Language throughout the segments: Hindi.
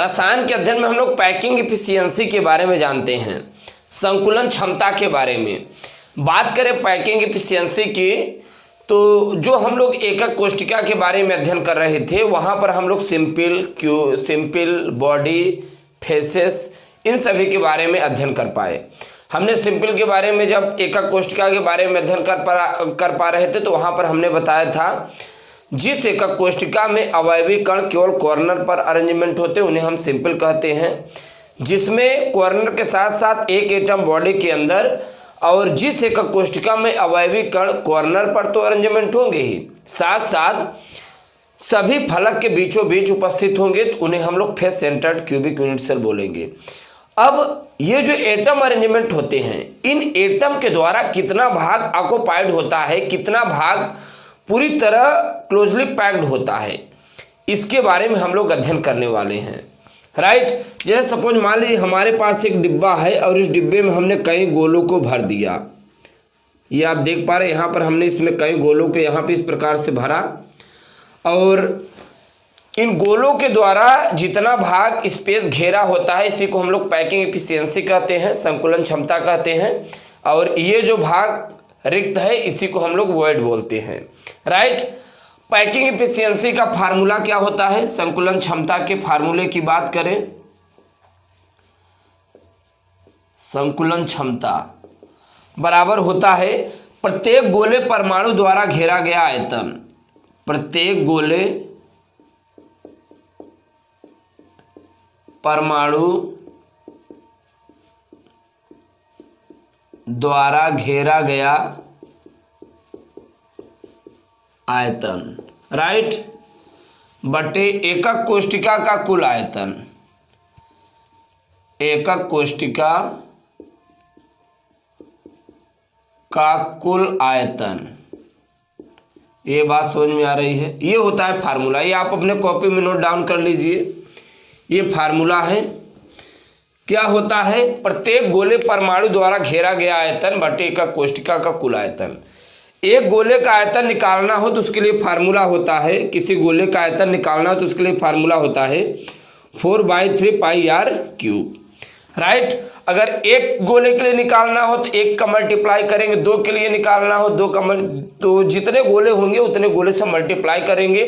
रसायन के अध्ययन में हम लोग पैकिंग एफिशिएंसी के बारे में जानते हैं, संकुलन क्षमता के बारे में बात करें पैकिंग एफिशिएंसी की, तो जो हम लोग एकक कोशिका के बारे में अध्ययन कर रहे थे वहाँ पर हम लोग सिंपल, बॉडी, फेसेस, इन सभी के बारे में अध्ययन कर पाए। हमने सिंपल के बारे में जब एकक कोशिका के बारे में अध्ययन कर पा रहे थे तो वहाँ पर हमने बताया था जिस एकक कोशिका में अवयवी कण केवल कॉर्नर पर अरेंजमेंट होते हैं उन्हें हम सिंपल कहते हैं, जिसमें कॉर्नर के साथ साथ एक एटम बॉडी के अंदर, और जिस एकक कोशिका में अवयवी कण कॉर्नर पर तो अरेंजमेंट होंगे ही, साथ साथ सभी फलक के बीचों बीच उपस्थित होंगे तो उन्हें हम लोग face centred cubic unit cell बोलेंगे। अब ये जो एटम अरेंजमेंट होते हैं, इन एटम के द्वारा कितना भाग ऑक्युपाइड होता है, कितना भाग पूरी तरह क्लोजली पैक्ड होता है, इसके बारे में हम लोग अध्ययन करने वाले हैं। राइट, जैसे सपोज मान लीजिए हमारे पास एक डिब्बा है और इस डिब्बे में हमने कई गोलों को भर दिया। ये आप देख पा रहे हैं, यहाँ पर हमने इसमें कई गोलों को यहाँ पे इस प्रकार से भरा, और इन गोलों के द्वारा जितना भाग स्पेस घेरा होता है इसी को हम लोग पैकिंग एफिशिएंसी कहते हैं, संकुलन क्षमता कहते हैं, और ये जो भाग रिक्त है इसी को हम लोग वॉइड बोलते हैं। राइट, पैकिंग एफिशिएंसी का फार्मूला क्या होता है, संकुलन क्षमता के फार्मूले की बात करें, संकुलन क्षमता बराबर होता है प्रत्येक गोले परमाणु द्वारा घेरा गया आयतन, प्रत्येक गोले परमाणु द्वारा घेरा गया आयतन, राइट, बटे एकक कोशिका का कुल आयतन, एकक कोशिका का कुल आयतन। ये बात समझ में आ रही है? ये होता है फार्मूला, ये आप अपने कॉपी में नोट डाउन कर लीजिए। ये फार्मूला है, क्या होता है, प्रत्येक गोले परमाणु द्वारा घेरा गया आयतन बटे एकक कोशिका का कुल आयतन। एक गोले का आयतन निकालना हो तो उसके लिए फार्मूला होता है, किसी गोले का आयतन निकालना हो तो उसके लिए फार्मूला होता है 4/3 πr³। राइट, अगर एक गोले के लिए निकालना हो तो एक का मल्टीप्लाई करेंगे, दो के लिए निकालना हो तो जितने गोले होंगे उतने गोले से मल्टीप्लाई करेंगे।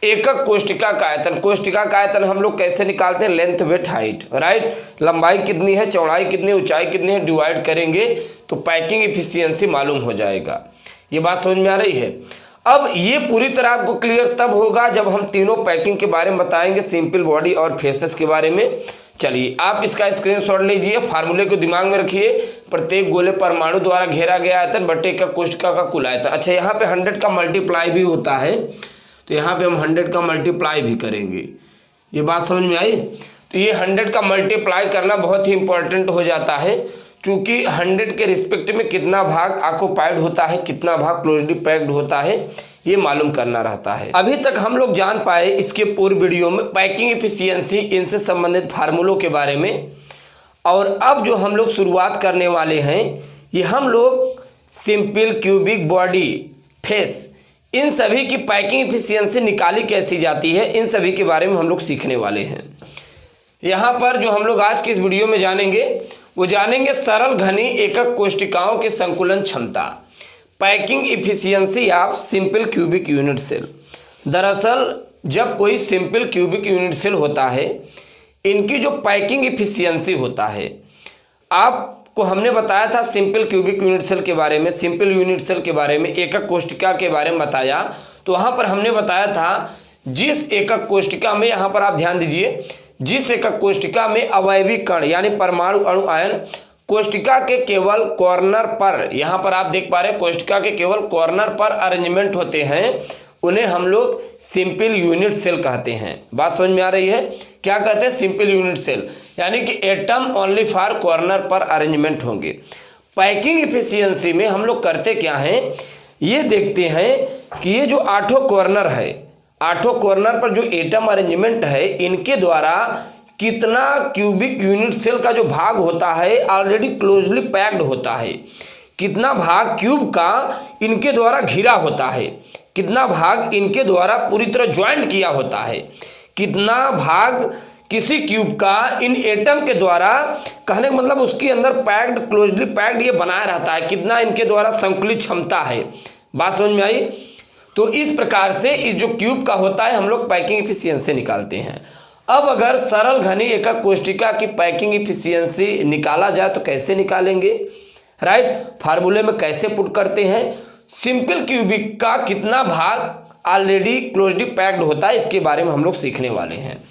एकक कोशिका का आयतन, कोशिका का आयतन हम लोग कैसे निकालते हैं, लेंथ विड्थ हाइट। राइट, लंबाई कितनी है, चौड़ाई कितनी है, ऊंचाई कितनी है, डिवाइड करेंगे तो पैकिंग एफिशिएंसी मालूम हो जाएगा। ये बात समझ में आ रही है? अब ये पूरी तरह आपको क्लियर तब होगा जब हम तीनों पैकिंग के बारे में बताएंगे, सिंपल, बॉडी और फेसेस के बारे में। चलिए आप इसका स्क्रीनशॉट लीजिए, फार्मूले को दिमाग में रखिए, प्रत्येक गोले परमाणु द्वारा घेरा गया आयतन बटे एकक कोशिका का कुल आयतन। अच्छा, यहाँ पे 100 का मल्टीप्लाई भी होता है तो यहाँ पे हम 100 का मल्टीप्लाई भी करेंगे। ये बात समझ में आई? तो ये 100 का मल्टीप्लाई करना बहुत ही इंपॉर्टेंट हो जाता है, क्योंकि 100 के रिस्पेक्ट में कितना भाग ऑक्युपाइड होता है, कितना भाग क्लोजली पैक्ड होता है, ये मालूम करना रहता है। अभी तक हम लोग जान पाए इसके पूर्व वीडियो में पैकिंग एफिशिएंसी, इनसे संबंधित फार्मूलों के बारे में, और अब जो हम लोग शुरुआत करने वाले हैं ये हम लोग सिंपल, क्यूबिक, बॉडी, फेस, इन सभी की पैकिंग एफिशिएंसी निकाली कैसी जाती है, इन सभी के बारे में हम लोग सीखने वाले हैं। यहाँ पर जो हम लोग आज के इस वीडियो में जानेंगे वो जानेंगे सरल घनी एकक कोशिकाओं के संकुलन क्षमता, packing efficiency of simple cubic unit cell. दरअसल जब कोई सिंपल क्यूबिक यूनिट सेल होता है, इनकी जो पैकिंग एफिशिएंसी होता है, आपको हमने बताया था सिंपल क्यूबिक यूनिट सेल के बारे में, सिंपल यूनिट सेल के बारे में, एकक कोशिका के बारे में बताया। तो वहाँ पर हमने बताया था जिस एकक कोशिका में, यहाँ पर आप ध्यान दीजिए, जिस एकक कोशिका में अवयवी कण यानी परमाणु, अणु, आयन कोशिका के केवल कॉर्नर पर, यहाँ पर आप देख पा रहे हैं कोशिका के केवल कॉर्नर पर अरेंजमेंट होते हैं, उन्हें हम लोग सिंपल यूनिट सेल कहते हैं। बात समझ में आ रही है? क्या कहते हैं? सिंपल यूनिट सेल, यानी कि एटम ओनली फॉर कॉर्नर पर अरेंजमेंट होंगे। पैकिंग एफिशिएंसी में हम लोग करते क्या हैं, ये देखते हैं कि ये जो 8 कॉर्नर है, 8 कॉर्नर पर जो एटम अरेंजमेंट है, इनके द्वारा कितना क्यूबिक यूनिट सेल का जो भाग होता है ऑलरेडी क्लोजली पैक्ड होता है, कितना भाग क्यूब का इनके द्वारा घिरा होता है, कितना भाग इनके द्वारा पूरी तरह ज्वाइंट किया होता है, कितना भाग किसी क्यूब का इन एटम के द्वारा, कहने का मतलब उसके अंदर पैक्ड, क्लोजली पैक्ड ये बनाया रहता है, कितना इनके द्वारा संकुलित क्षमता है। बात समझ में आई? तो इस प्रकार से इस जो क्यूब का होता है हम लोग पैकिंग इफिशियंसी निकालते हैं। अब अगर सरल घनी एकक कोष्टिका की पैकिंग इफिशियंसी निकाला जाए तो कैसे निकालेंगे, राइट? फार्मूले में कैसे पुट करते हैं? सिंपल क्यूबिक का कितना भाग ऑलरेडी क्लोजली पैक्ड होता है, इसके बारे में हम लोग सीखने वाले हैं।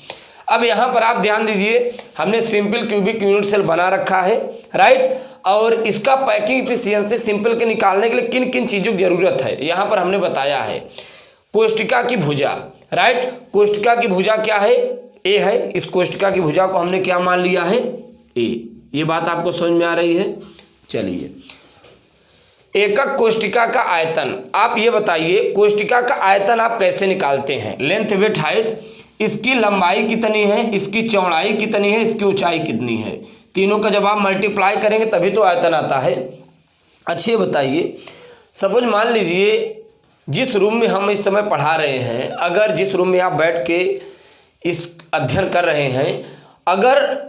अब यहाँ पर आप ध्यान दीजिए, हमने सिंपल क्यूबिक यूनिट सेल बना रखा है, राइट? और इसका पैकिंग इफिशियंसी सिंपल के निकालने के लिए किन किन चीज़ों की जरूरत है यहाँ पर हमने बताया है। कोष्टिका की भुजा, राइट? कोष्टिका की भुजा क्या है? ए है। इस कोष्टिका की भुजा को हमने क्या मान लिया है? ए। ये बात आपको समझ में आ रही है? चलिए, एकक कोष्टिका का आयतन, आप ये बताइए कोष्टिका का आयतन आप कैसे निकालते हैं? लेंथ, विड्थ, हाइट, इसकी लंबाई कितनी है, इसकी चौड़ाई कितनी है, इसकी ऊंचाई कितनी है, तीनों का जब आप मल्टीप्लाई करेंगे तभी तो आयतन आता है। अच्छे बताइए, सपोज मान लीजिए जिस रूम में हम इस समय पढ़ा रहे हैं, अगर जिस रूम में आप बैठ के इस अध्ययन कर रहे हैं, अगर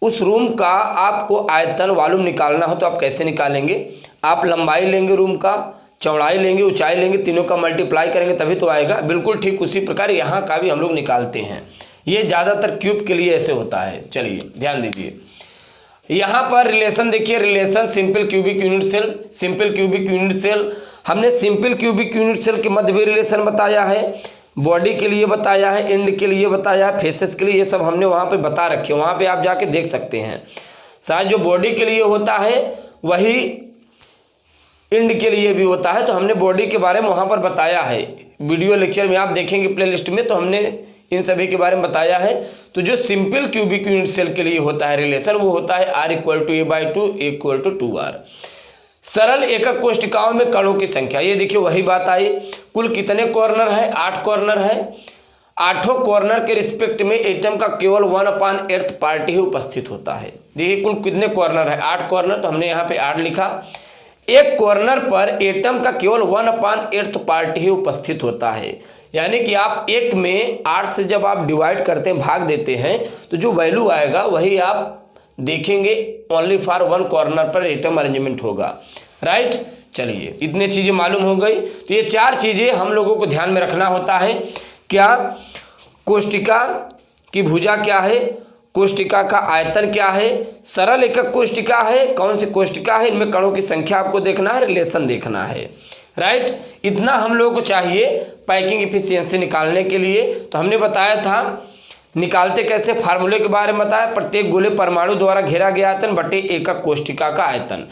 उस रूम का आपको आयतन वॉल्यूम निकालना हो तो आप कैसे निकालेंगे? आप लंबाई लेंगे रूम का, चौड़ाई लेंगे, ऊंचाई लेंगे, तीनों का मल्टीप्लाई करेंगे तभी तो आएगा। बिल्कुल ठीक उसी प्रकार यहाँ का भी हम लोग निकालते हैं। ये ज़्यादातर क्यूब के लिए ऐसे होता है। चलिए ध्यान दीजिए, यहाँ पर रिलेशन देखिए, relation simple cubic unit cell, simple cubic unit cell, हमने सिंपल क्यूबिक यूनिट सेल के मध्य भी रिलेशन बताया है, बॉडी के लिए बताया है, एंड के लिए बताया है, फेसेस के लिए, ये सब हमने वहाँ पे बता रखे, वहाँ पे आप जाके देख सकते हैं। शायद जो बॉडी के लिए होता है वही एंड के लिए भी होता है, तो हमने बॉडी के बारे में वहाँ पर बताया है। वीडियो लेक्चर में आप देखेंगे प्लेलिस्ट में, तो हमने इन सभी के बारे में बताया है। तो जो सिंपल क्यूबिक यूनिट सेल के लिए होता है रिलेशन, वो होता है R = A/2 = 2R। सरल एकक कोष्टिकाओं में कणों की संख्या, ये देखिए वही बात आई, कुल कितने कॉर्नर है? 8 कॉर्नर है। 8 कॉर्नर के रिस्पेक्ट में एटम का केवल 1/8 पार्ट ही उपस्थित होता है। देखिए कुल कितने कॉर्नर है? 8 कॉर्नर, तो हमने यहाँ पे 8 लिखा। एक कॉर्नर पर एटम का केवल 1/8 पार्ट ही उपस्थित होता है, यानी कि आप एक में 8 से जब आप डिवाइड करते हैं, भाग देते हैं, तो जो वैल्यू आएगा वही आप देखेंगे, ओनली फॉर 1 कॉर्नर पर एटम अरेंजमेंट होगा, राइट? चलिए इतने चीज़ें मालूम हो गई। तो ये 4 चीज़ें हम लोगों को ध्यान में रखना होता है। क्या? कोष्टिका की भुजा क्या है, कोष्टिका का आयतन क्या है, सरल एकक कोष्टिका है, कौन सी कोष्टिका है, इनमें कणों की संख्या आपको देखना है, रिलेशन देखना है, राइट? इतना हम लोगों को चाहिए पैकिंग इफिशियंसी निकालने के लिए। तो हमने बताया था निकालते कैसे, फार्मूले के बारे में बताया, प्रत्येक गोले परमाणु द्वारा घेरा गया आयतन बटे एकक कोष्टिका का आयतन।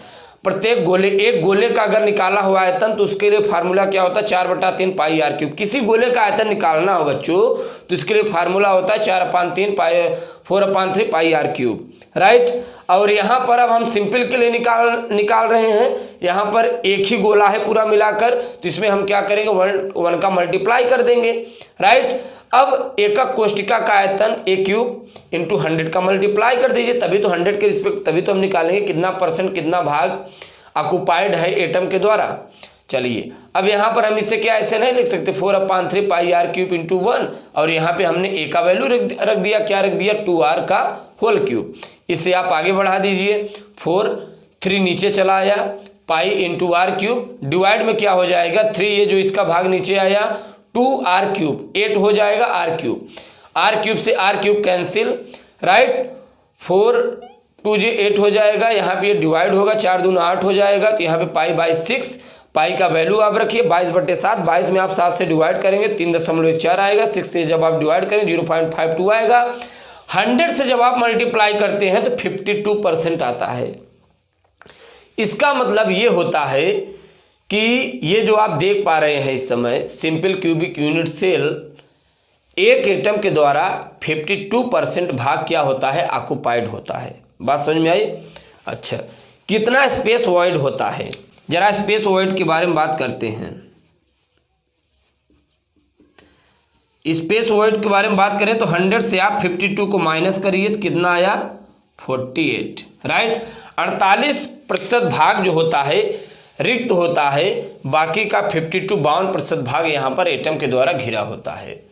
प्रत्येक गोले, एक गोले का अगर निकाला हुआ आयतन तो उसके लिए फार्मूला क्या होता है? 4/3 πr3। किसी गोले का आयतन निकालना हो बच्चों तो इसके लिए फार्मूला होता है 4/3 πr3, राइट? और यहाँ पर अब हम सिंपल के लिए निकाल रहे हैं। यहाँ पर एक ही गोला है पूरा मिलाकर, तो इसमें हम क्या करेंगे? 1 का मल्टीप्लाई कर देंगे, राइट? अब एकक कोष्टिका का आयतन A³ × 100 का मल्टीप्लाई कर दीजिए, तभी तो 100 के रिस्पेक्ट, तभी तो हम निकालेंगे कितना परसेंट, कितना भाग ऑक्युपाइड है एटम के द्वारा। चलिए अब यहाँ पर हम इसे क्या ऐसे नहीं लिख सकते 4/3 πr³ × 1, और यहाँ पे हमने A का वैल्यू रख दिया, क्या रख दिया? 2R का होल क्यूब। इसे आप आगे बढ़ा दीजिए, 4, 3 नीचे चला आया, पाई × R³ डिवाइड में क्या हो जाएगा? 3, ये जो इसका भाग नीचे आया 2R³, 8 हो जाएगा R³ R³ से R³ कैंसिल, राइट? 4 2 जे 8 हो जाएगा, यहाँ पे ये डिवाइड होगा, 4 दूना 8 हो जाएगा, तो यहाँ पे π/6, पाई का वैल्यू आप रखिए 22/7, 22 में आप 7 से डिवाइड करेंगे 3.14 आएगा, 6 से जब आप डिवाइड करेंगे 0.52 आएगा, 100 से जब आप मल्टीप्लाई करते हैं तो 52% आता है। इसका मतलब ये होता है कि ये जो आप देख पा रहे हैं इस समय, सिंपल क्यूबिक यूनिट सेल, एक एटम के द्वारा 52% भाग क्या होता है? ऑक्युपाइड होता है। बात समझ में आई? अच्छा, कितना स्पेस वॉइड होता है? जरा स्पेस वॉइड के बारे में बात करते हैं। स्पेस वॉइड के बारे में बात करें तो 100 से आप 52 को माइनस करिए तो कितना आया? 48, राइट? 48% भाग जो होता है रिक्त होता है, बाकी का 52% भाग यहाँ पर एटम के द्वारा घिरा होता है,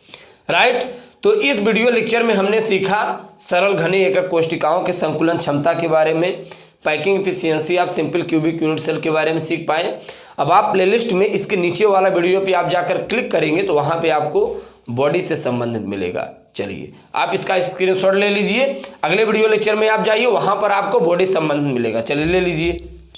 राइट? तो इस वीडियो लेक्चर में हमने सीखा सरल घने एकक कोष्टिकाओं के संकुलन क्षमता के बारे में, packing efficiency of simple cubic unit cell के बारे में सीख पाए। अब आप प्लेलिस्ट में इसके नीचे वाला वीडियो पे आप जाकर क्लिक करेंगे तो वहाँ पे आपको बॉडी से संबंधित मिलेगा। चलिए आप इसका स्क्रीनशॉट ले लीजिए, अगले वीडियो लेक्चर में आप जाइए, वहाँ पर आपको बॉडी संबंधित मिलेगा। चलिए ले लीजिए।